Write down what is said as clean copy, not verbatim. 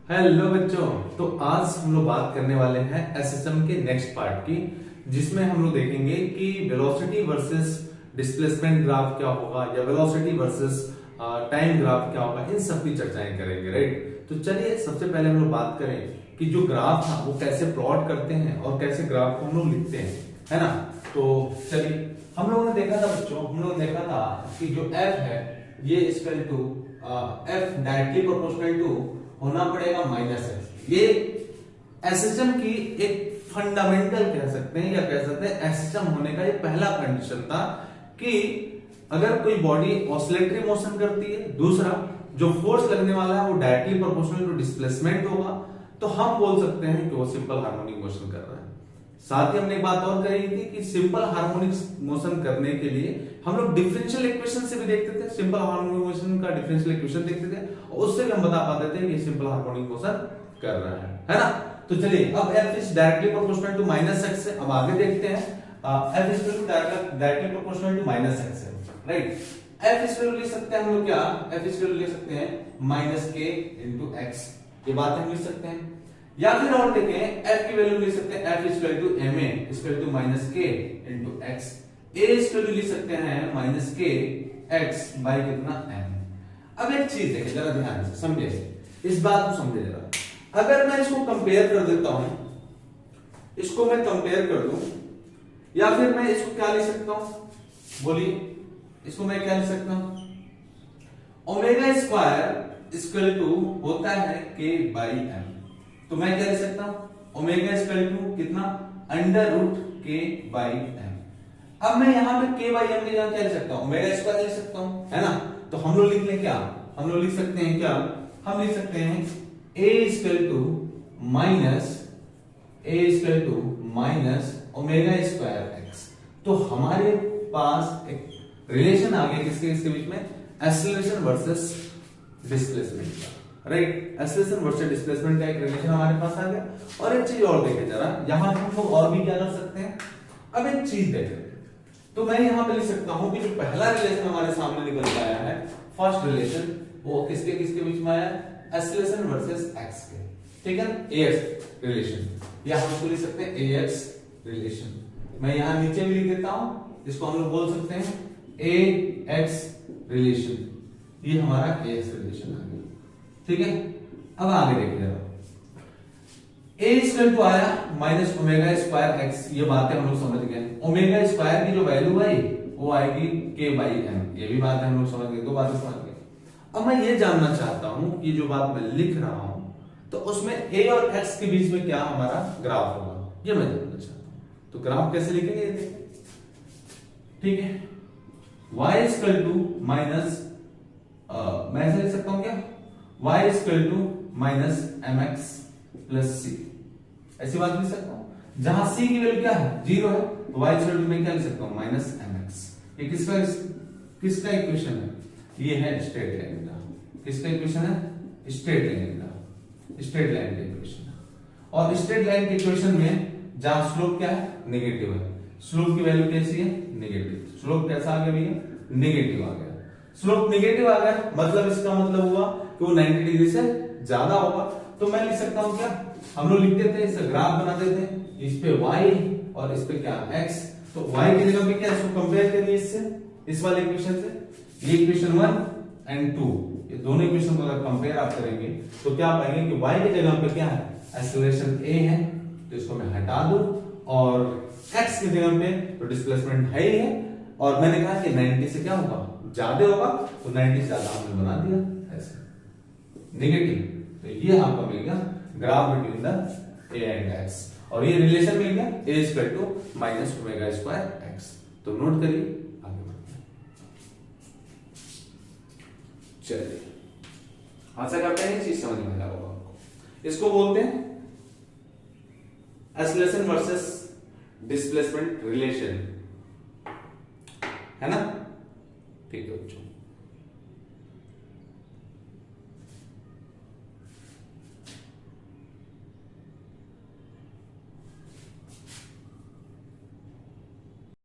Hello बच्चों। तो आज हम लोग बात करने वाले हैं एसएसएम के नेक्स्ट पार्ट की, जिसमें हम लोग देखेंगे कि वेलोसिटी वर्सेस डिस्प्लेसमेंट ग्राफ क्या होगा या वेलोसिटी वर्सेस टाइम ग्राफ क्या होगा, इन सब की चर्चाएं करेंगे। राइट, तो चलिए सबसे पहले हम लोग बात करें कि जो ग्राफ था वो कैसे प्लॉट करते हैं और कैसे ग्राफ को हम लोग लिखते हैं, है ना। तो चलिए, हम लोगों ने देखा था बच्चों, हम लोग ने देखा था कि जो एफ है ये equal to F directly proportional to होना पड़ेगा माइनस एक्स। ये एसएचएम की एक फंडामेंटल कह सकते हैं या कह सकते हैं एसएचएम होने का ये पहला कंडीशन था कि अगर कोई बॉडी ऑसिलेटरी मोशन करती है, दूसरा जो फोर्स लगने वाला है वो डायरेक्टली प्रोपोर्शनल टू डिस्प्लेसमेंट होगा, तो हम बोल सकते हैं कि वो सिंपल हार्मोनिक मोशन कर रहा है। साथ ही हमने एक बात और कही थी कि सिंपल हार्मोनिक मोशन करने के लिए हम लोग डिफरेंशियल इक्वेशन से भी देखते थे, सिंपल हार्मोनिक मोशन का डिफरेंशियल इक्वेशन देखते थे और उससे भी हम बता पाते थे कि सिंपल हार्मोनिक मोशन कर रहा है ना। तो चलिए, अब f is directly proportional to minus x है। अब आगे देखते हैं, f is directly proportional to minus x है। राइट, f इज लिख सकते हैं हम लोग क्या, f इज लिख सकते हैं माइनस के इंटू एक्स, ये बात हम लिख सकते हैं। या फिर और देखें, f की वैल्यू लिख सकते हैं f equal to ma equal to minus k into x, a equal to लिख सकते हैं माइनस के x बाई कितना m। अब एक चीज देखें जरा ध्यान से समझे, इस बात को समझे जरा। अगर मैं इसको कंपेयर कर देता हूं, इसको मैं कंपेयर कर दूं, या फिर मैं इसको क्या लिख सकता हूं, बोलिए, इसको मैं क्या लिख सकता हूं, ओमेगा स्क्वायर इक्वल टू होता है के बाई एम। तो मैं क्या लिख सकता हूं, ओमेगा इक्वल टू कितना, अंडर रूट के बाई एम। अब मैं यहां पे के बाई एम की जगह क्या लिख सकता हूं, ओमेगा स्क्वायर लिख सकता हूं, है ना। तो हम लोग लिख लें क्या, हम लोग लिख सकते हैं क्या, हम लिख सकते हैं a equal to minus omega square x. तो हमारे पास एक रिलेशन आ गया किसके किसके बीच में, एक्सीलरेशन वर्सेस डिस्प्लेसमेंट का। राइट, एक्सीलरेशन वर्सेस डिस्प्लेसमेंट का एक रिलेशन हमारे पास आ गया। और एक चीज और देखें जरा, यहां हम लोग और भी क्या कर सकते हैं। अब एक चीज देखें, तो मैं यहां पे लिख सकता हूं कि जो पहला रिलेशन हमारे सामने निकल के आया है, फर्स्ट रिलेशन, वो किसके किसके बीच में आया है, एक्सीलरेशन वर्सेस एक्स के, ठीक है, ax रिलेशन, या हम इसको लिख सकते हैं ax रिलेशन। मैं यहां नीचे भी लिख देता हूं, इसको हम लोग बोल सकते हैं ax रिलेशन, ये हमारा ax रिलेशन आ गया, ठीक है। अब आगे देखिए जरा, a इक्वल टू आया माइनस ओमेगा स्क्वायर एक्स, ये बातें हम लोग समझ गए। ओमेगा स्क्वायर की जो वैल्यू आई वो आएगी k बाई एम, ये भी बात हम लोग समझ गए, दो बातें समझ गए। अब मैं ये जानना चाहता हूं कि जो बात मैं लिख रहा हूं तो उसमें a और x के बीच में क्या हमारा ग्राफ होगा, ये मैं जानना चाहता हूं। तो ग्राफ कैसे लिखेंगे, ठीक है, y इक्वल टू माइनस, मैं ऐसे लिख सकता हूं क्या, y equal to minus mx plus c, ऐसी बात लिख सकता हूं। जहां c की वैल्यू क्या है, 0 है, तो y इक्वल टू मैं क्या लिख सकता हूं, माइनस mx। ये किसका इक्वेशन है, ये है स्ट्रेट लाइन का। किसका इक्वेशन है, स्ट्रेट लाइन का, स्ट्रेट लाइन का इक्वेशन। और स्ट्रेट लाइन के इक्वेशन में जहां स्लोप क्या है, नेगेटिव है, स्लोप की वैल्यू कैसी है, नेगेटिव। स्लोप कैसा आ गया भैया, नेगेटिव आ गया। स्लोप नेगेटिव आ गया मतलब इसका मतलब हुआ कि वो 90 डिग्री से ज्यादा होगा। तो मैं लिख सकता हूं क्या, हम लोग लिखते थे, इससे ग्राफ बनाते थे, इस पे y और इस पे क्या x। तो y की जगह पे क्या, इसको कंपेयर करिए इससे, इस वाले इक्वेशन से। ये इक्वेशन 1 एंड 2, ये दोनों इक्वेशन को अगर कंपेयर आप करेंगे तो क्या पाएंगे कि y की जगह पे क्या है, एक्सीलरेशन a है, तो इसको मैं हटा दूं, और x की जगह पे तो डिस्प्लेसमेंट है ही है, और मैंने कहा कि 90 से क्या होगा, ज्यादा होगा, तो 90 से ज्यादा हमने बना दिया ऐसे नेगेटिव। तो ये आपका मिल गया graph between the a and x, और ये रिलेशन मिल गया a equal to minus omega square x। तो नोट करिए, आगे बढ़ते हैं। चलिए, आशा करते हैं ये चीज समझ में आया होगा आपको। इसको बोलते हैं एक्सीलरेशन वर्सेस डिस्प्लेसमेंट रिलेशन, है ना, ठीक है बच्चों।